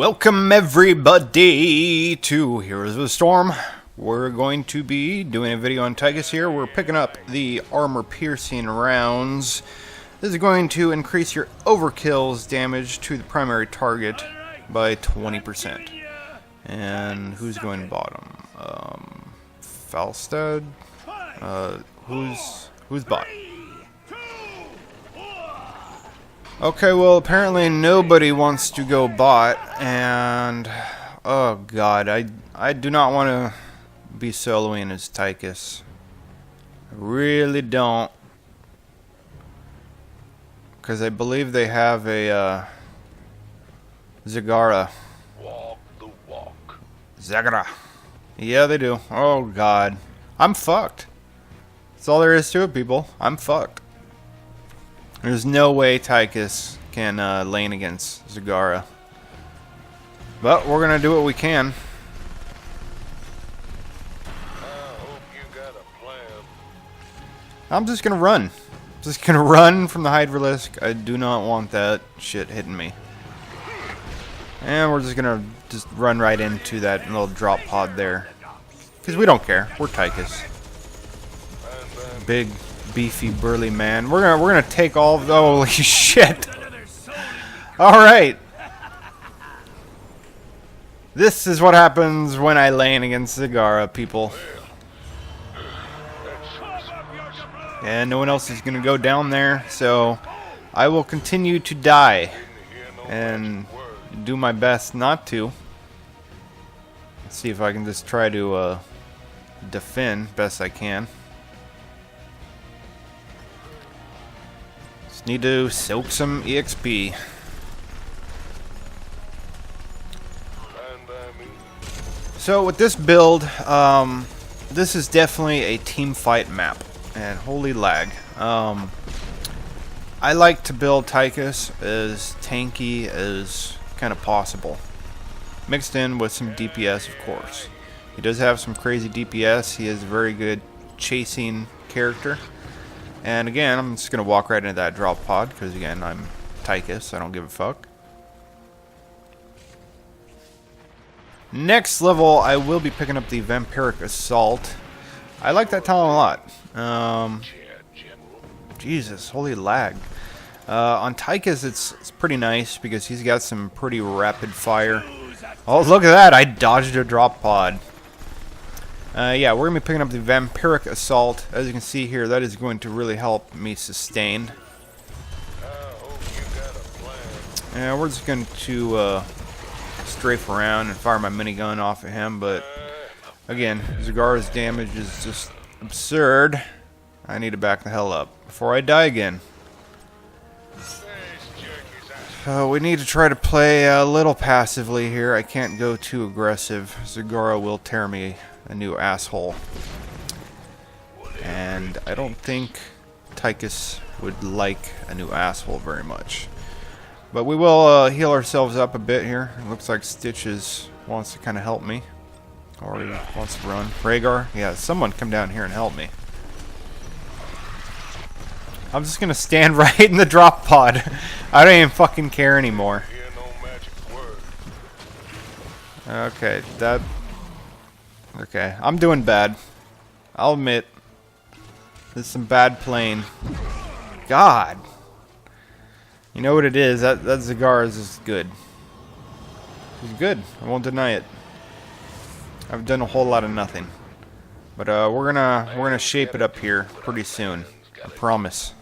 Welcome everybody to Heroes of the Storm. We're going to be doing a video on Tychus here. We're picking up the armor-piercing rounds. This is going to increase your overkill's damage to the primary target by 20%. And who's going bottom? Falstad? Who's bot? Okay, well, apparently nobody wants to go bot, and oh god, I do not want to be soloing as Tychus. I really don't, because I believe they have a Zagara. Walk the walk. Zagara. Yeah, they do. Oh god, I'm fucked. That's all there is to it, people. I'm fucked. There's no way Tychus can lane against Zagara. But we're going to do what we can. I hope you got a plan. I'm just going to run. Just going to run from the Hydralisk. I do not want that shit hitting me. And we're just going to run right into that little drop pod there. Because we don't care. We're Tychus. Big, beefy, burly man. We're gonna take all of the, holy shit. Alright. This is what happens when I lane against Zagara, people. And no one else is gonna go down there, so I will continue to die and do my best not to. Let's see if I can just try to defend best I can. Need to soak some EXP. So with this build, this is definitely a team fight map, and holy lag. I like to build Tychus as tanky as kind of possible, mixed in with some DPS, of course. He does have some crazy DPS. He is a very good chasing character. And again, I'm just going to walk right into that drop pod, because again, I'm Tychus, I don't give a fuck. Next level, I will be picking up the Vampiric Assault. I like that talent a lot. Jesus, holy lag. On Tychus, it's pretty nice, because he's got some pretty rapid fire. Oh, look at that, I dodged a drop pod. Yeah, we're going to be picking up the Vampiric Assault. As you can see here, that is going to really help me sustain. And we're just going to strafe around and fire my minigun off at him. But, again, Zagara's damage is just absurd. I need to back the hell up before I die again. We need to try to play a little passively here. I can't go too aggressive. Zagara will tear me a new asshole. And I don't think Tychus would like a new asshole very much. But we will heal ourselves up a bit here. It looks like Stitches wants to kind of help me. Or he wants to run. Rhaegar? Yeah, someone come down here and help me. I'm just gonna stand right in the drop pod. I don't even fucking care anymore. Okay, that... Okay, I'm doing bad. I'll admit. This is some bad playing. God! You know what it is? That Zagara is just good. He's good. I won't deny it. I've done a whole lot of nothing. But we're gonna shape it up here pretty soon. I promise.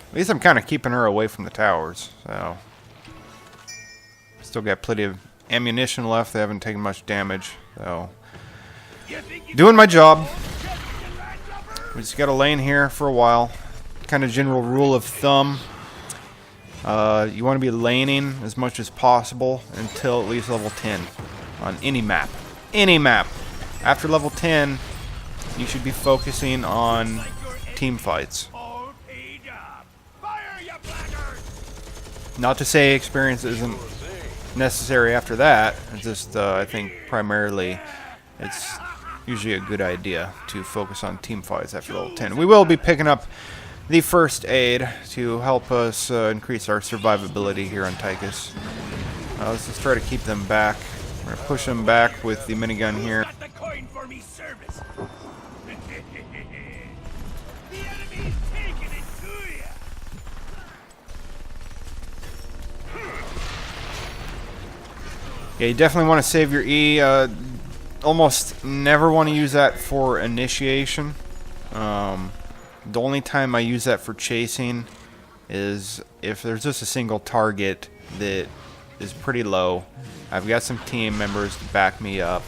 At least I'm kind of keeping her away from the towers. So still got plenty of ammunition left. They haven't taken much damage, so doing my job. We just got to lane here for a while. Kind of general rule of thumb. You want to be laning as much as possible until at least level 10 on any map. Any map. After level 10, you should be focusing on team fights. Not to say experience isn't necessary after that. It's just I think primarily it's usually a good idea to focus on team fights after level 10. We will be picking up the first aid to help us increase our survivability here on Tychus. Let's just try to keep them back. We're going to push them back with the minigun here. Got the coin for me service. The enemy's taking it to ya. Yeah, you definitely want to save your E. Almost never want to use that for initiation. The only time I use that for chasing is if there's just a single target that is pretty low. I've got some team members to back me up,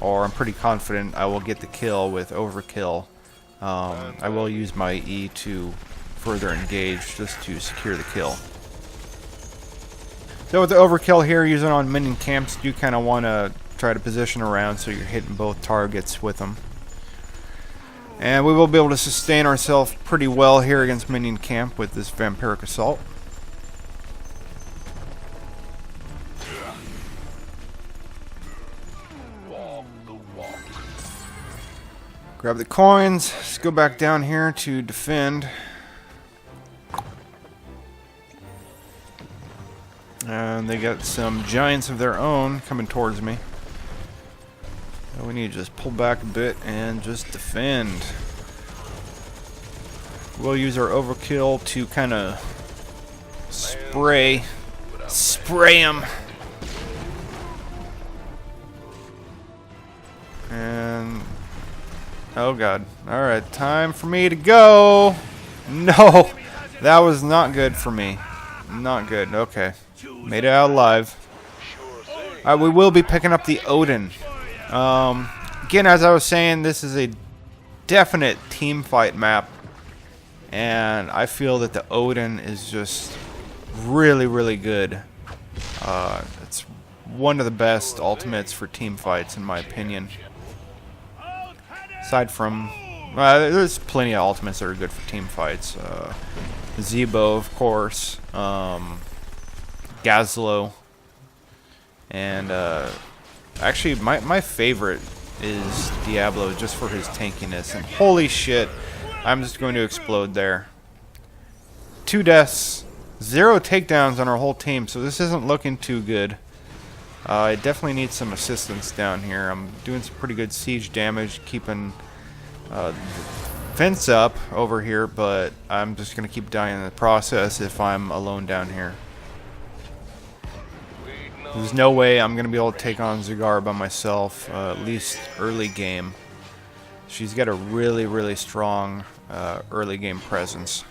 or I'm pretty confident I will get the kill with overkill. I will use my E to further engage just to secure the kill. So with the overkill here, using on minion camps, you kind of want to try to position around so you're hitting both targets with them. And we will be able to sustain ourselves pretty well here against minion camp with this vampiric assault. Walk the walk. Grab the coins. Let's go back down here to defend. And they got some giants of their own coming towards me. So we need to just pull back a bit and just defend. We'll use our overkill to kind of spray them. And oh god. Alright, time for me to go. No, that was not good for me. Not good. Okay. Made it out alive. Alright, we will be picking up the Odin. Again, as I was saying, this is a definite team fight map. And I feel that the Odin is just really, really good. It's one of the best ultimates for team fights, in my opinion. Aside from... there's plenty of ultimates that are good for team fights. Zebo, of course. Gazlo. And actually, my favorite is Diablo, just for his tankiness. And holy shit, I'm just going to explode there. 2 deaths, 0 takedowns on our whole team, so this isn't looking too good. I definitely need some assistance down here. I'm doing some pretty good siege damage, keeping the fence up over here, but I'm just going to keep dying in the process if I'm alone down here. There's no way I'm going to be able to take on Zagara by myself, at least early game. She's got a really, really strong early game presence.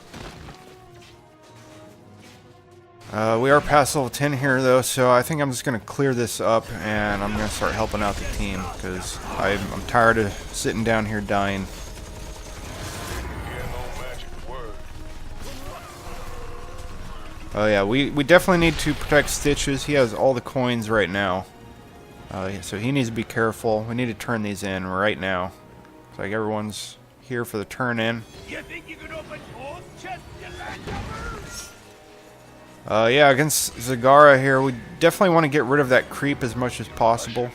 We are past level 10 here though, so I think I'm just going to clear this up and I'm going to start helping out the team because I'm tired of sitting down here dying. Oh yeah, we definitely need to protect Tychus. He has all the coins right now. So he needs to be careful. We need to turn these in right now. It's like everyone's here for the turn in. You think you can open both chests, you landlubbers? Yeah, against Zagara here, we definitely want to get rid of that creep as much as possible.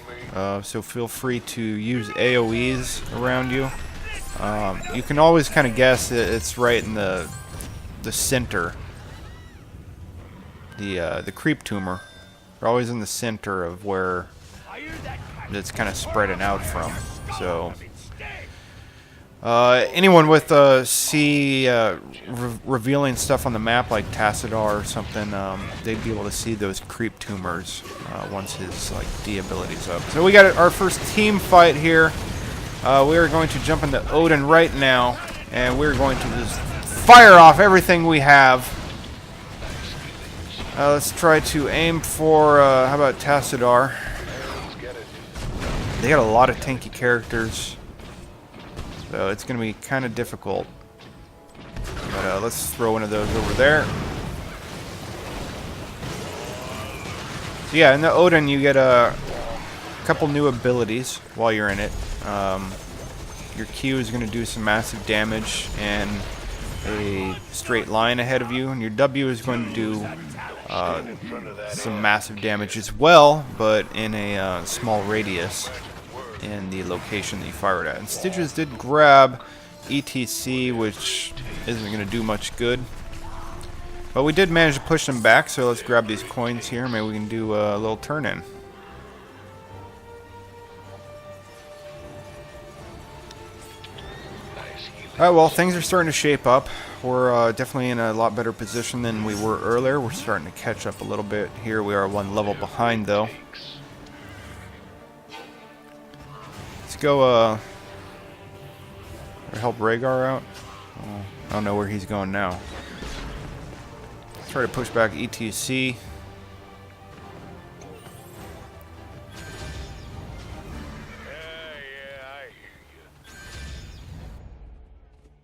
So feel free to use AoEs around you. You can always kind of guess that it's right in the center. The creep tumor. They're always in the center of where it's kind of spreading out from. So anyone with revealing stuff on the map like Tassadar or something, they'd be able to see those creep tumors once his D ability's up. So we got our first team fight here. We are going to jump into Odin right now, and we're going to just fire off everything we have. Let's try to aim for, how about Tassadar? They got a lot of tanky characters, so it's going to be kind of difficult. But let's throw one of those over there. So yeah, in the Odin you get a couple new abilities while you're in it. Your Q is going to do some massive damage in a straight line ahead of you, and your W is going to do some massive damage as well, but in a small radius in the location that you fired at. And Stitches did grab ETC, which isn't going to do much good. But we did manage to push them back, so let's grab these coins here. Maybe we can do a little turn-in. Alright, well, things are starting to shape up. We're definitely in a lot better position than we were earlier. We're starting to catch up a little bit. Here we are one level behind, though. Let's go, help Rhaegar out. Oh, I don't know where he's going now. Let's try to push back ETC.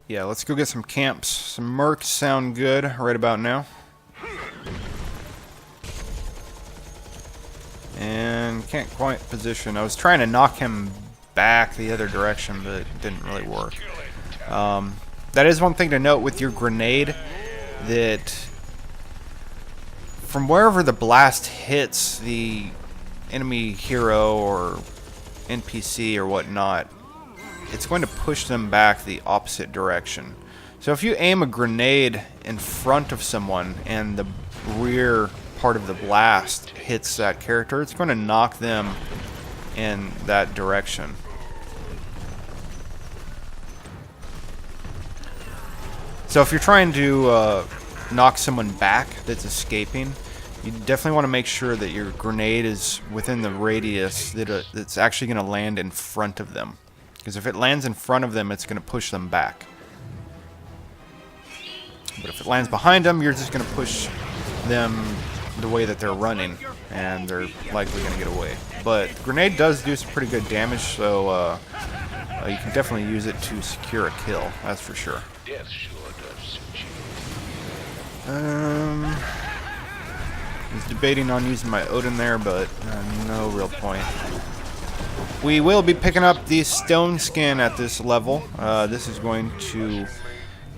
Yeah, let's go get some camps. Some mercs sound good right about now. And can't quite position. I was trying to knock him back the other direction, but it didn't really work. That is one thing to note with your grenade, that from wherever the blast hits the enemy hero or NPC or whatnot, it's going to push them back the opposite direction. So if you aim a grenade in front of someone and the rear part of the blast hits that character, it's going to knock them in that direction. So if you're trying to knock someone back that's escaping, you definitely want to make sure that your grenade is within the radius that it's actually going to land in front of them. Because if it lands in front of them, it's going to push them back. But if it lands behind them, you're just going to push them the way that they're running, and they're likely going to get away. But the grenade does do some pretty good damage, so you can definitely use it to secure a kill, that's for sure. Death sure does suit you. I was debating on using my Odin there, but no real point. We will be picking up the stone skin at this level. This is going to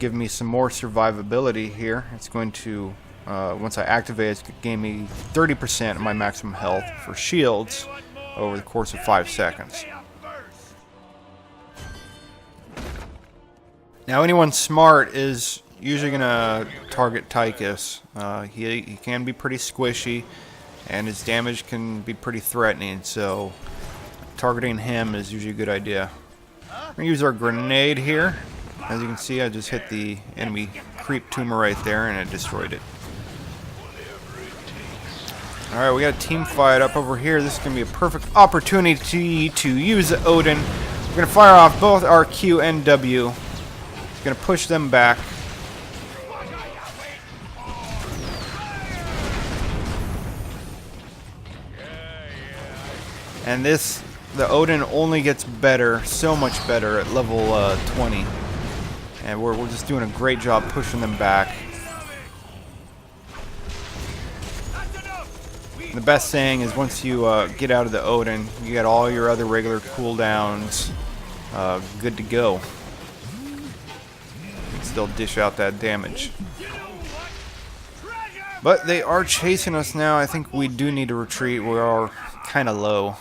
give me some more survivability here. It's going to, once I activate, it's going to gain me 30% of my maximum health for shields over the course of 5 seconds. Now, anyone smart is usually going to target Tychus. He can be pretty squishy, and his damage can be pretty threatening, so targeting him is usually a good idea. We're going to use our grenade here. As you can see, I just hit the enemy creep tumor right there, and it destroyed it. Alright, we got a team fight up over here. This is going to be a perfect opportunity to use the Odin. We're going to fire off both our Q and W. Going to push them back. And the Odin only gets better, so much better at level 20. And we're just doing a great job pushing them back. And the best thing is once you get out of the Odin, you get all your other regular cooldowns good to go. Still dish out that damage. But they are chasing us now. I think we do need to retreat. We are kind of low.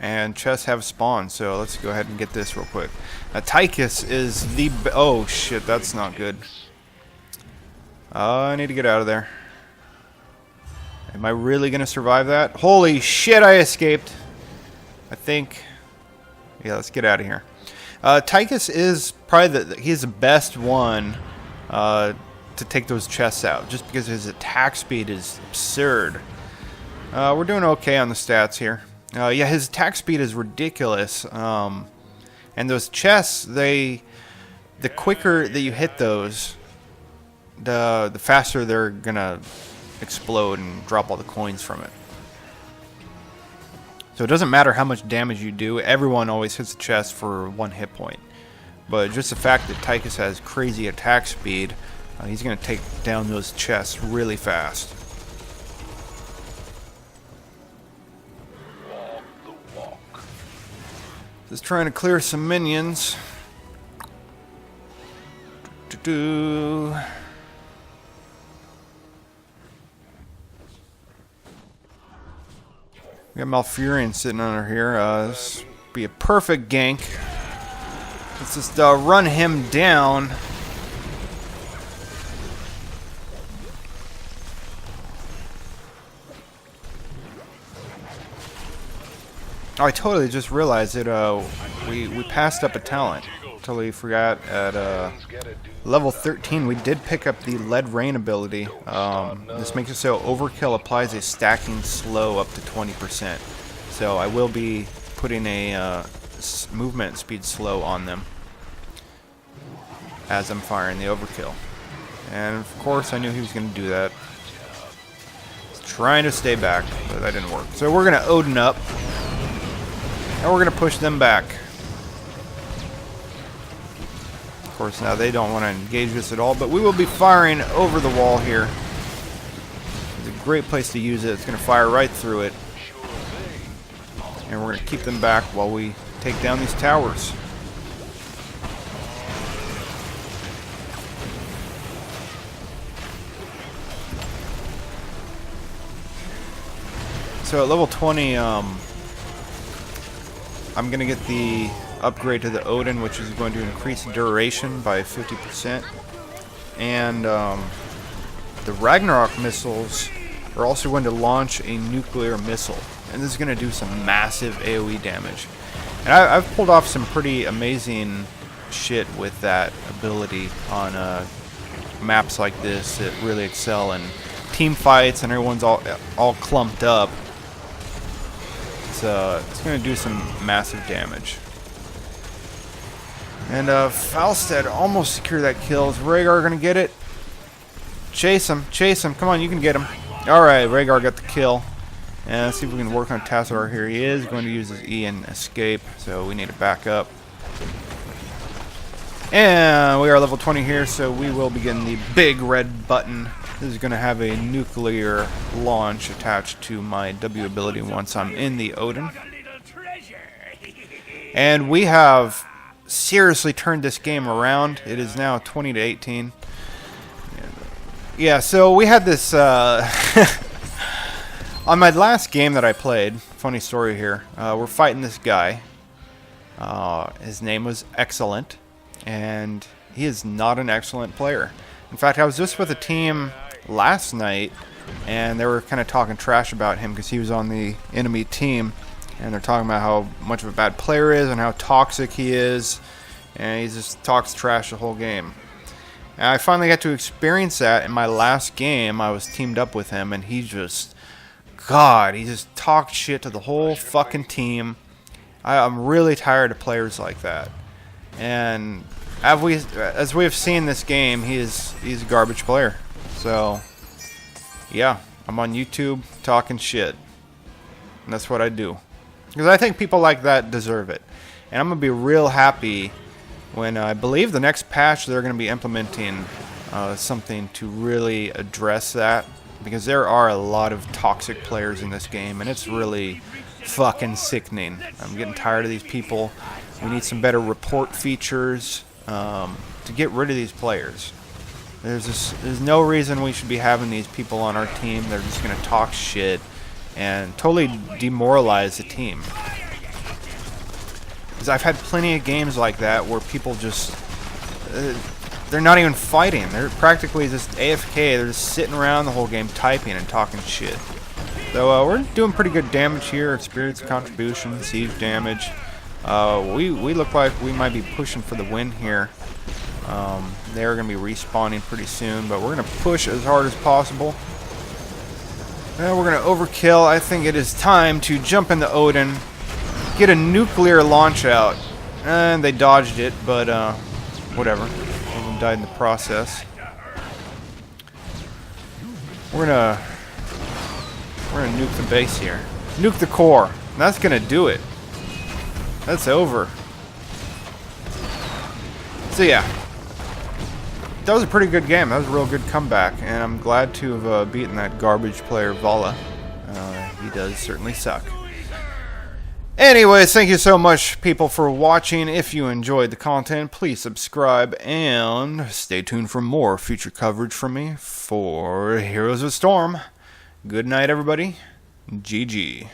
And chests have spawned, so let's go ahead and get this real quick. Tychus is the... oh shit, that's not good. I need to get out of there. Am I really going to survive that? Holy shit, I escaped. I think... yeah, let's get out of here. Tychus is probably he's the best one to take those chests out, just because his attack speed is absurd. We're doing okay on the stats here. Yeah, his attack speed is ridiculous. And those chests, the quicker that you hit those, the faster they're gonna explode and drop all the coins from it. So it doesn't matter how much damage you do, everyone always hits the chest for 1 hit point. But just the fact that Tychus has crazy attack speed, he's going to take down those chests really fast. Walk the walk. Just trying to clear some minions. We got Malfurion sitting under here. This would be a perfect gank. Let's just run him down. Oh, I totally just realized that we passed up a talent. Totally forgot at level 13 we did pick up the Lead Rain ability. This makes it so Overkill applies a stacking slow up to 20%. So I will be putting a movement speed slow on them as I'm firing the Overkill. And of course I knew he was going to do that. Trying to stay back, but that didn't work. So we're going to Odin up. And we're going to push them back. Of course, now they don't want to engage us at all, but we will be firing over the wall here. It's a great place to use it. It's going to fire right through it. And we're going to keep them back while we take down these towers. So at level 20, I'm going to get the upgrade to the Odin, which is going to increase duration by 50%. And the Ragnarok missiles are also going to launch a nuclear missile. And this is going to do some massive AoE damage. And I've pulled off some pretty amazing shit with that ability on maps like this that really excel in team fights and everyone's all clumped up. It's going to do some massive damage. And Falstad almost secured that kill. Is Rhaegar going to get it? Chase him. Chase him. Come on, you can get him. Alright, Rhaegar got the kill. And let's see if we can work on Tassadar here. He is going to use his E and escape, so we need to back up. And we are level 20 here, so we will be getting the big red button. This is going to have a nuclear launch attached to my W ability once I'm in the Odin. And we have seriously turned this game around. It is now 20-18. Yeah, so we had this on my last game that I played. Funny story here. We're fighting this guy. His name was Excellent, and he is not an excellent player. In fact, I was just with a team last night, and they were kind of talking trash about him because he was on the enemy team, and they're talking about how much of a bad player he is and how toxic he is, and he just talks trash the whole game. And I finally got to experience that in my last game. I was teamed up with him, and he just talked shit to the whole fucking team. I'm really tired of players like that. And as we have seen this game, he's a garbage player. So, yeah, I'm on YouTube talking shit. And that's what I do. Because I think people like that deserve it. And I'm going to be real happy when I believe the next patch they're going to be implementing something to really address that. Because there are a lot of toxic players in this game, and it's really fucking sickening. I'm getting tired of these people. We need some better report features to get rid of these players. There's no reason we should be having these people on our team. They're just going to talk shit and totally demoralize the team. Because I've had plenty of games like that where people just they're not even fighting. They're practically just AFK. They're just sitting around the whole game typing and talking shit. So we're doing pretty good damage here. Experience contribution, siege damage. We look like we might be pushing for the win here. They're going to be respawning pretty soon, but we're going to push as hard as possible. And we're going to overkill. I think it is time to jump in the Odin, get a nuclear launch out. And they dodged it, but whatever. Everyone died in the process. We're gonna nuke the base here. Nuke the core. And that's gonna do it. That's over. So yeah, that was a pretty good game. That was a real good comeback, and I'm glad to have beaten that garbage player Vala. He does certainly suck. Anyways, thank you so much, people, for watching. If you enjoyed the content, please subscribe and stay tuned for more future coverage from me for Heroes of Storm. Good night, everybody. GG.